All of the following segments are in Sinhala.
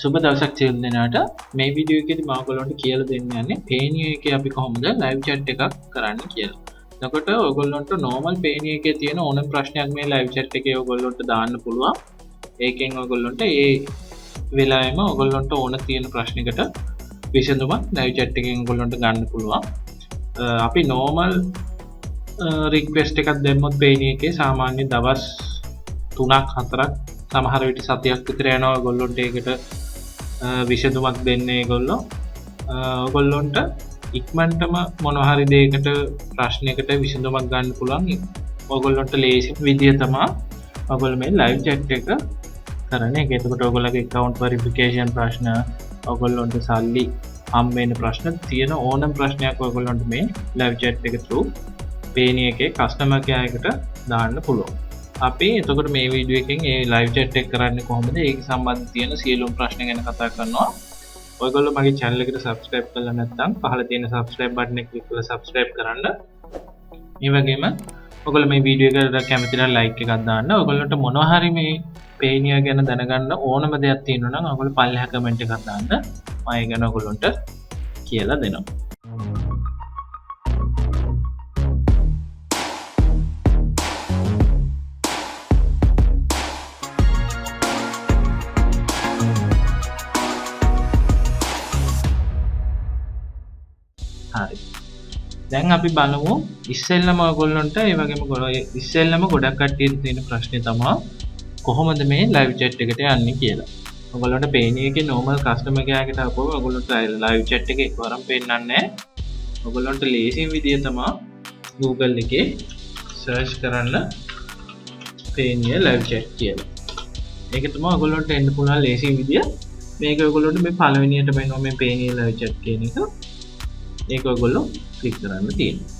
සුබ දවසක් සියලු දෙනාට. මේ වීඩියෝ එකේදී මම ඔයගොල්ලන්ට කියලා දෙන්න යන්නේ Payoneer එකේ අපි කොහොමද live chat එකක් කරන්න කියලා. එතකොට ඔයගොල්ලන්ට normal Payoneer එකේ තියෙන ඕනම ප්‍රශ්නයක් මේ live chat එකේ ඔයගොල්ලන්ට දාන්න පුළුවන්. ඒකෙන් ඔයගොල්ලන්ට ඒ වෙලාවෙම ඔයගොල්ලන්ට ඕන තියෙන ප්‍රශ්නයකට විසඳුමක් live chat එකෙන් ඔයගොල්ලන්ට ගන්න පුළුවන්. අපි normal request එකක් දැම්මොත් Payoneer එකේ සාමාන්‍ය දවස් 3ක් 4ක් සමහර විට සතියක් විතර යනවා ඔයගොල්ලන්ට ඒකට විසඳුමක් දෙන්න ඒගොල්ලෝ. ඔයගොල්ලන්ට ඉක්මනටම මොනවා හරි දෙයකට ප්‍රශ්නයකට විසඳුමක් ගන්න පුළුවන්. ඔයගොල්ලන්ට ලේසි විදිය තමයි ඔයගොල්ලෝ මේ live chat එක කරන එක. එතකොට ඔයගොල්ලෝගේ account verification ප්‍රශ්න, ඔයගොල්ලන්ට සල්ලි හම් වෙන ප්‍රශ්න තියෙන ඕනම ප්‍රශ්නයක් ඔයගොල්ලන්ට මේ live chat එක through Payoneer එකේ customer care එකට දාන්න පුළුවන්. අපි එතකොට මේ වීඩියෝ එකෙන් ඒ live chat එක කරන්නේ කොහොමද ඒක සම්බන්ධ තියෙන සියලුම ප්‍රශ්න ගැන කතා කරනවා. ඔයගොල්ලෝ මගේ channel එකට subscribe කරලා නැත්නම් පහළ තියෙන subscribe button එක click කරලා subscribe කරන්න. මේ වගේම ඔයගොල්ලෝ මේ වීඩියෝ එකට කැමති නම් like එකක් දාන්න. ඔයගොල්ලන්ට මොනවා හරි මේ Payoneer ගැන දැනගන්න ඕනම දෙයක් තියෙනවා නම් ඔයගොල්ලෝ පල්ලෙහා comment එකක් දාන්න. මම ඒ ගැන ඔයගොල්ලන්ට කියලා දෙනවා. හරි. දැන් අපි බලමු ඉස්සෙල්ලම ඔයගොල්ලන්ට ඒ වගේම ඉස්සෙල්ලම ගොඩක් කට්ටියට තියෙන ප්‍රශ්නේ තමයි කොහොමද මේ live chat එකට යන්නේ කියලා. ඔයගොල්ලන්ට Payoneer එකේ normal customer care එකට ආපුවම ඔයගොල්ලන්ට live chat එකේ එකවරම පෙන්නන්නේ නැහැ. ඔයගොල්ලන්ට ලේසිම විදිය තමයි Google එකේ search කරන්න Payoneer Live Chat කියලා. ඒක තමයි ඔයගොල්ලන්ට එන්න පුළුවන් ලේසිම විදිය. මේක ඔයගොල්ලන්ට මේ පළවෙනියට වෙනවා මේ Payoneer Live Chat කියන එක. ඒක ඔයගොල්ලෝ ක්ලික් කරන්න තියෙනවා.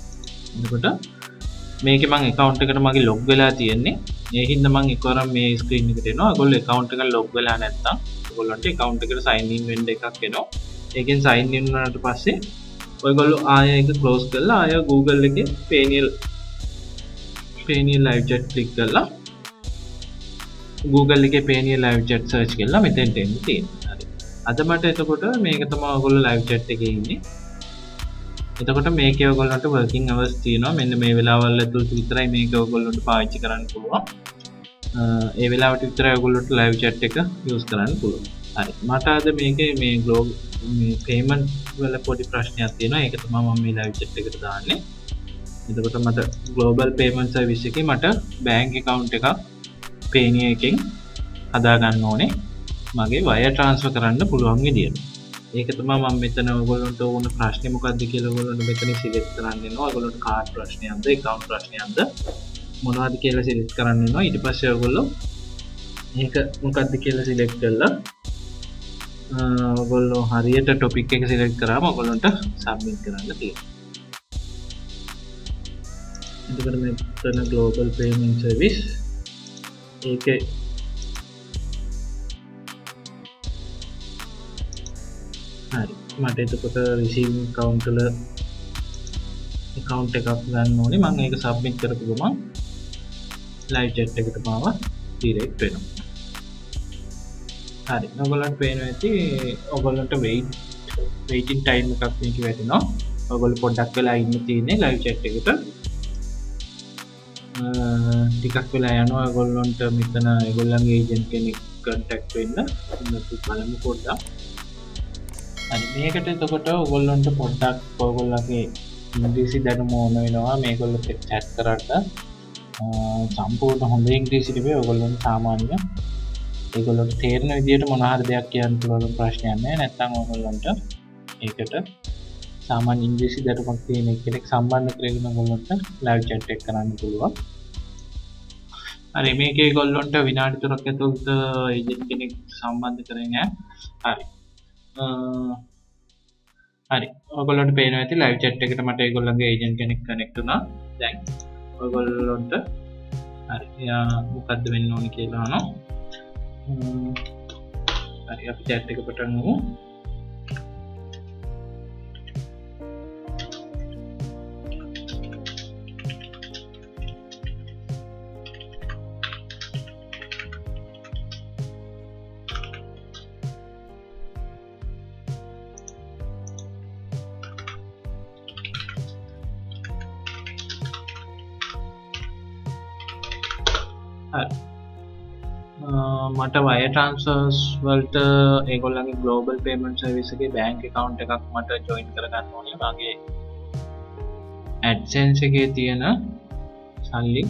එතකොට මේකේ මම account එකට මගේ log වෙලා තියෙන්නේ. ඒ හින්දා මම එකවරම මේ screen එකට එනවා. ඔයගොල්ලෝ account එකට log වෙලා නැත්නම් ඔයගොල්ලන්ට account එකට sign in වෙන්න එකක් එනවා. ඒකෙන් sign in වුණාට පස්සේ ඔයගොල්ලෝ ආයෙ ඒක close කරලා ආයෙ Google එකේ Payoneer Live Chat click කරලා Google එකේ Payoneer Live Chat search කරලා මෙතෙන්ට එන්න තියෙනවා. හරි. අද මට එතකොට මේක තමයි ඔයගොල්ලෝ live chat එකේ ඉන්නේ. එතකොට මේකේ ඔයගොල්ලන්ට working hours තියෙනවා. මෙන්න මේ වෙලාවල් ඇතුළත විතරයි මේක ඔයගොල්ලන්ට පාවිච්චි කරන්න පුළුවන්. ඒ වෙලාවට විතරයි ඔයගොල්ලන්ට live chat එක use කරන්න පුළුවන්. හරි. මට අද මේකේ මේ මේ payment වල පොඩි ප්‍රශ්නයක් තියෙනවා. ඒක තමයි මම මේ live chat එකට දාන්නේ. එතකොට මට global payment service එකේ මට bank account එකක් Payoneer එකෙන් හදා ගන්න ඕනේ. මගේ wire transfer කරන්න පුළුවන් විදියට. ඒක තමයි මම මෙතන ඔයගොල්ලන්ට ඕන ප්‍රශ්නේ මොකක්ද කියලා ඔයගොල්ලන්ට මෙතන සිලෙක්ට් කරන්න වෙනවා. ඔයගොල්ලන්ට කාඩ් ප්‍රශ්නයක්ද, account ප්‍රශ්නයක්ද මොනවද කියලා සිලෙක්ට් කරන්න වෙනවා. ඊට පස්සේ ඔයගොල්ලෝ මේක මොකක්ද කියලා සිලෙක්ට් කරලා ඔයගොල්ලෝ හරියට topic එක සිලෙක්ට් කරාම ඔයගොල්ලන්ට submit කරන්න තියෙනවා. එතකොට මෙතන global payment service ඒකේ හරි මට එතකොට receiving account වල account එකක් ගන්න ඕනේ. මම ඒක submit කරපු ගමන් live chat එකට මාව direct වෙනවා. හරි. ඔයගොල්ලන්ට පේනවා ඇති ඔයගොල්ලන්ට waiting time එකක් මේක වැටෙනවා. ඔයගොල්ලෝ පොඩ්ඩක් වෙලා ඉන්න තියෙන්නේ live chat එකට. ටිකක් වෙලා යනවා ඔයගොල්ලන්ට මෙතන ඒගොල්ලන්ගේ ඒජන්ට් කෙනෙක් contact වෙන්න. අපි බලමු පොඩ්ඩක්. හරි මේකට එතකොට ඔයගොල්ලන්ට පොඩ්ඩක් ඔයගොල්ලන්ගේ ඉංග්‍රීසි දැනුම ඕන වෙනවා. මේගොල්ලොත් එක්ක chat කරන්න සම්පූර්ණ හොඳ ඉංග්‍රීසි තිබේ. ඔයගොල්ලන්ට සාමාන්‍ය ඒගොල්ලන්ට තේරෙන විදිහට මොන හරි දෙයක් කියන්න පුළුවන් ප්‍රශ්නයක් නැහැ. නැත්නම් ඔයගොල්ලන්ට ඒකට සාමාන්‍ය ඉංග්‍රීසි දැනුමක් තියෙන කෙනෙක් සම්බන්ධ කරගෙන ඔයගොල්ලන්ට live chat එක කරන්න පුළුවන්. හරි මේකේ ඔයගොල්ලන්ට විනාඩි 3ක් ඇතුළත ඒජන්ට් කෙනෙක් සම්බන්ධ කරගෙන හරි හරි ඔයගොල්ලන්ට පේනවා ඇති live chat එකට මට ඒගොල්ලන්ගේ ඒජන්ට් කෙනෙක් කනෙක්ට් වුණා. දැන් ඔයගොල්ලන්ට හරි යා මොකද්ද වෙන්න ඕනේ කියලා අහනවා. හරි අපි chat එක පටන් ගමු. හරි. මට වයර් ට්‍රාන්ස්ෆර්ස් වලට ඒගොල්ලන්ගේ ග්ලෝබල් පේමන්ට් සර්විස් එකේ බැංක් account එකක් මට ජොයින් කරගන්න ඕනේ. මගේ AdSense එකේ තියෙන සල්ලි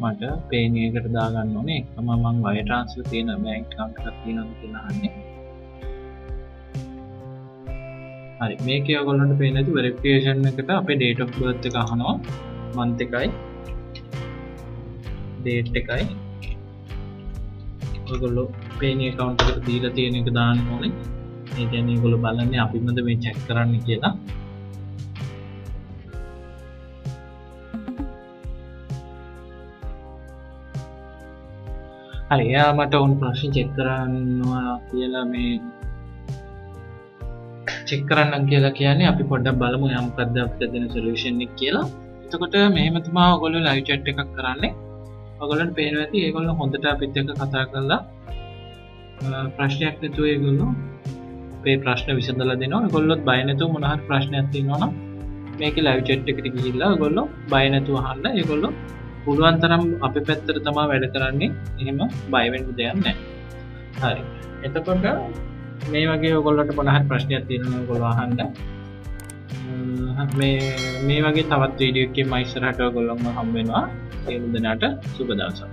මට Payoneer එකට දාගන්න ඕනේ. ඒකම මම වයර් ට්‍රාන්ස්ෆර් තියෙන බැංක් account එකක් තියෙනවද කියලා අහන්නේ. හරි, මේකේ ඔයගොල්ලන්ට පේන්නේ නැති වෙරිෆිකේෂන් එකට අපේ date of birth එක අහනවා. month එකයි date එකයි ඔයගොල්ලෝ Payoneer account එකට දීලා තියෙන එක දාන්න ඕනේ. ඒ කියන්නේ ඔයගොල්ලෝ බලන්නේ අපිමද මේ check කරන්න කියලා. හරි, එයා මට ඕන ප්‍රශ්න check කරනවා කියලා මේ check කරන්න කියලා කියන්නේ අපි පොඩ්ඩක් බලමු එයා මොකද්ද අපිට දෙන solution එක කියලා. එතකොට මෙහෙම තමයි ඔයගොල්ලෝ live chat එකක් කරන්නේ. ඔයගොල්ලන්ට පේනවා ඇති ඒගොල්ලෝ හොඳට අපිත් එක්ක කතා කරලා ප්‍රශ්නයක් නැතුව ඒගොල්ලෝ මේ ප්‍රශ්න විසඳලා දෙනවා. ඒගොල්ලොත් බය නැතුව මොන හරි ප්‍රශ්නයක් තියෙනවා නම් මේකේ live chat එකට ගිහිල්ලා ඔයගොල්ලෝ බය නැතුව අහන්න. ඒගොල්ලෝ පුළුවන් තරම් අපේ පැත්තට තමයි වැඩ කරන්නේ. එහෙම බය වෙන්න දෙයක් නැහැ. හරි. එතකොට මේ වගේ ඔයගොල්ලන්ට මොන හරි ප්‍රශ්නයක් තියෙනවා ඔයගොල්ලෝ අහන්න. මේ වගේ තවත් වීඩියෝ එකකින් මම ඉස්සරහට ඔයගොල්ලන්ව හම්බ වෙනවා. සියලු දෙනාට සුබ දවසක්.